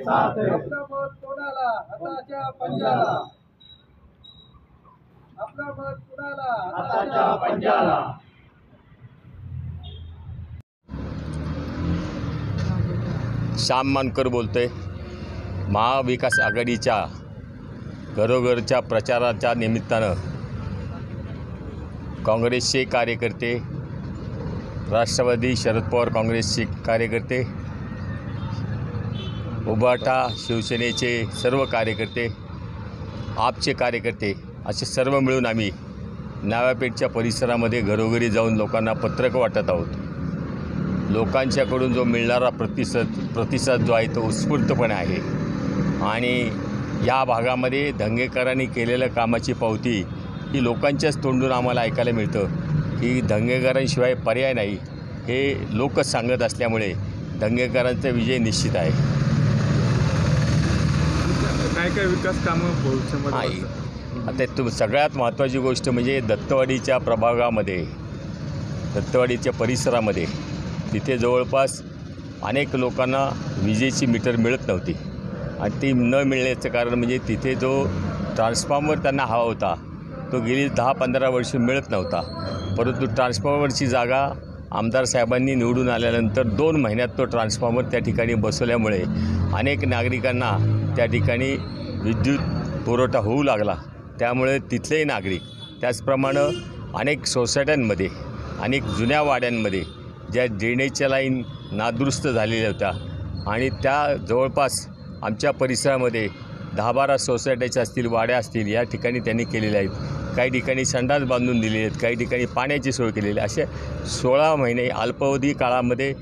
साथ है। आपलं मत कोणाला हाताच्या पंजाला, आपलं मत कोणाला हाताच्या पंजाला. श्याम मानकर बोलतोय. महाविकास आघाडीच्या घरोघरच्या प्रचाराच्या निमित्तानं काँग्रेसचे कार्यकर्ते, राष्ट्रवादी शरद पवार काँग्रेसचे कार्यकर्ते, उभाटा शिवसेनेचे सर्व कार्यकर्ते, आपचे कार्यकर्ते असे सर्व मिळून आम्ही नाव्यापेठच्या परिसरामध्ये घरोघरी जाऊन लोकांना पत्रकं वाटत आहोत. लोकांच्याकडून जो मिळणारा प्रतिसाद जो आहे तो उत्स्फूर्तपणे आहे आणि या भागामध्ये दंगेकरांनी केलेल्या कामाची पावती ही लोकांच्याच तोंडून आम्हाला ऐकायला मिळतं की दंगेकरांशिवाय पर्याय नाही हे लोकच सांगत असल्यामुळे दंगेकरांचा विजय निश्चित आहे. काय काय विकास कामं भविष्यामध्ये? आता सगळ्यात महत्त्वाची गोष्ट म्हणजे दत्तवाडीच्या प्रभागामध्ये, दत्तवाडीच्या परिसरामध्ये तिथे जवळपास अनेक लोकांना विजेची मीटर मिळत नव्हती आणि ती न मिळण्याचं कारण म्हणजे तिथे जो ट्रान्सफॉर्मर त्यांना हवा होता तो गेली 10-15 वर्ष मिळत नव्हता. परंतु ट्रान्सफॉर्मरची जागा आमदार साहेबांनी निवडून आल्यानंतर 2 महिन्यात तो ट्रान्सफॉर्मर त्या ठिकाणी बसवल्यामुळे अनेक नागरिकांना त्या ठिकाणी विद्युत पुरवठा होऊ लागला. त्यामुळे तिथलेही नागरिक, त्याचप्रमाणे अनेक सोसायट्यांमध्ये, अनेक जुन्या वाड्यांमध्ये ज्या ड्रेनेजच्या लाईन नादुरुस्त झालेल्या होत्या आणि त्या जवळपास आमच्या परिसरामध्ये 10-12 सोसायट्याच्या असतील, वाड्या असतील, या ठिकाणी त्यांनी केलेल्या आहेत. काही ठिकाणी संडास बांधून दिलेले आहेत, काही ठिकाणी पाण्याची सोय केलेली आहे. असे 16 महिने अल्पावधी काळामध्ये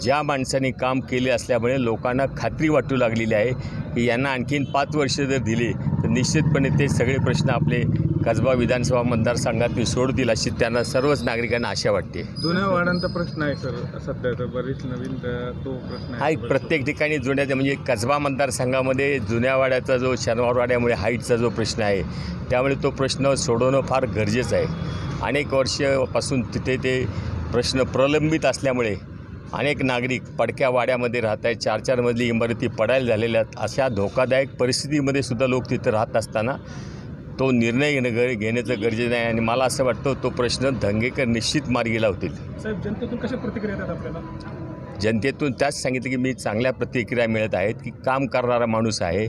ज्या माणसांनी काम केले असल्यामुळे लोकांना खात्री वाटू लागलेली आहे की यांना आणखीन 5 वर्ष जर दिली तर निश्चितपणे ते सगळे प्रश्न आपले कसबा विधानसभा मतदारसंघातून सोडतील अशी त्यांना सर्वच नागरिकांना आशा वाटते. जुन्या वाड्यांचा प्रश्न आहे सर, सध्या तर बरीच नवीन तो प्रश्न आहे. प्रत्येक ठिकाणी जुन्या म्हणजे कसबा मतदारसंघामध्ये जुन्या वाड्याचा जो शनिवार वाड्यामुळे हाईटचा जो प्रश्न आहे त्यामुळे तो प्रश्न सोडवणं फार गरजेचं आहे. अनेक वर्षापासून तिथे ते प्रश्न प्रलंबित असल्यामुळे अनेक नागरिक पडक्या वाड्यामध्ये राहत आहेत, 4-4 मजली इमारती पडायला झालेल्या आहेत. अशा धोकादायक परिस्थितीमध्ये सुद्धा लोक तिथं राहत असताना तो निर्णय घेण्याचं गरजेचं आहे आणि मला असं वाटतं तो प्रश्न दंगेकर निश्चित मार्गी लावतील. साहेब, जनतेतून कशा प्रतिक्रिया येतात आपल्याला? जनतेतून त्याच सांगितलं की मी चांगल्या प्रतिक्रिया मिळत आहेत की काम करणारा माणूस आहे.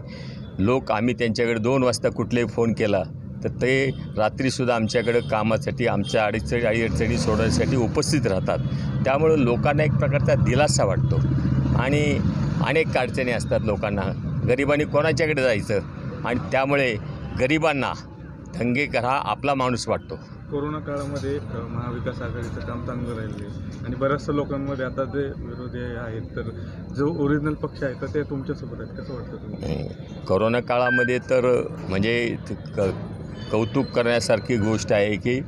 लोक आम्ही त्यांच्याकडे 2 वाजता कुठलाही फोन केला तर ते रात्रीसुद्धा आमच्याकडं कामासाठी, आमच्या अडचणी सोडवण्यासाठी उपस्थित राहतात. त्यामुळं लोकांना एक प्रकारचा दिलासा वाटतो आणि अनेक अडचणी असतात लोकांना. गरिबांनी कोणाच्याकडे जायचं आणि त्यामुळे गरिबांना दंगेकर हा आपला माणूस वाटतो. कोरोना काळामध्ये महाविकास आघाडीचं काम चांगलं राहिलं आणि बऱ्याचशा लोकांमध्ये आता जे विरोधी आहेत तर जो ओरिजिनल पक्ष आहे तर ते तुमच्यासोबत आहेत, कसं वाटतं तुम्हाला? कोरोना काळामध्ये तर म्हणजे कौतुक करण्यासारखी गोष्ट आहे की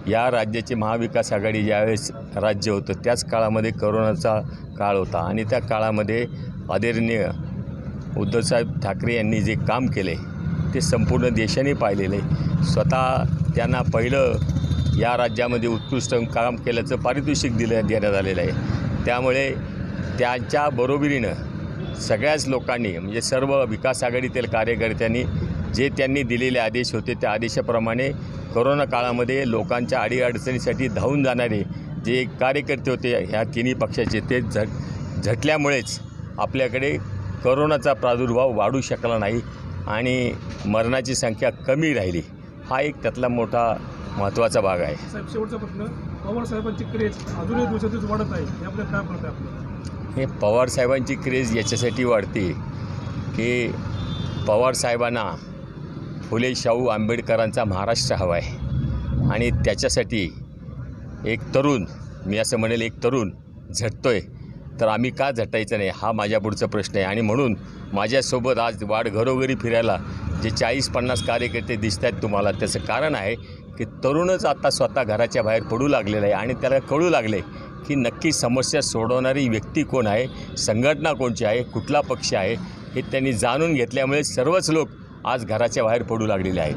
या राज्याची महाविकास आघाडी ज्यावेळेस राज्य होतं त्याच काळामध्ये कोरोनाचा काळ होता आणि त्या काळामध्ये आदरणीय उद्धवसाहेब ठाकरे यांनी जे काम केले ते संपूर्ण देशाने पाहिलेले. स्वतः त्यांना पहिलं या राज्यामध्ये उत्कृष्ट काम केल्याचं पारितोषिक देण्यात आलेलं आहे. त्यामुळे त्यांच्या बरोबरीनं सगळ्याच लोकांनी म्हणजे सर्व विकास आघाडीतील कार्यकर्त्यांनी जे त्यांनी दिलेले आदेश होते त्या आदेशाप्रमाणे कोरोना काळामध्ये लोकांच्या अडीअडचणीसाठी धावून जाणारे जे कार्यकर्ते होते ह्या तिन्ही पक्षाचे ते झटल्यामुळेच आपल्याकडे कोरोनाचा प्रादुर्भाव वाढू शकला नाही आणि मरणाची संख्या कमी राहिली. हा एक त्यातला मोठा महत्त्वाचा भाग आहे. साहेब, शेवटचा प्रश्न, पवार साहेबांची क्रेज अजूनही दिवसातच वाढत आहे, याबद्दल काय म्हणत आहे आपलं? हे पवार साहेबांची क्रेज याच्यासाठी वाढते की पवार साहेबांना फुले शाहू आंबेडकरांचा महाराष्ट्र हवा आहे आणि त्याच्यासाठी एक तरुण, मी असं म्हणेल एक तरुण झटतोय तर आम्ही का झटायचं नाही हा माझ्या पुढचा प्रश्न आहे. आणि म्हणून माझ्यासोबत आज घरोघरी फिरायला जे 40-50 कार्यकर्ते दिसत आहेत तुम्हाला, त्याचं कारण आहे की तरुणच आता स्वतः घराच्या बाहेर पडू लागलेला आहे आणि त्याला कळू लागले की नक्की समस्या सोडवणारी व्यक्ती कोण आहे, संघटना कोणची आहे, कुठला पक्ष आहे हे त्यांनी जाणून घेतल्यामुळे सर्वच लोक आज घराच्या बाहेर पडू लागलेले आहेत.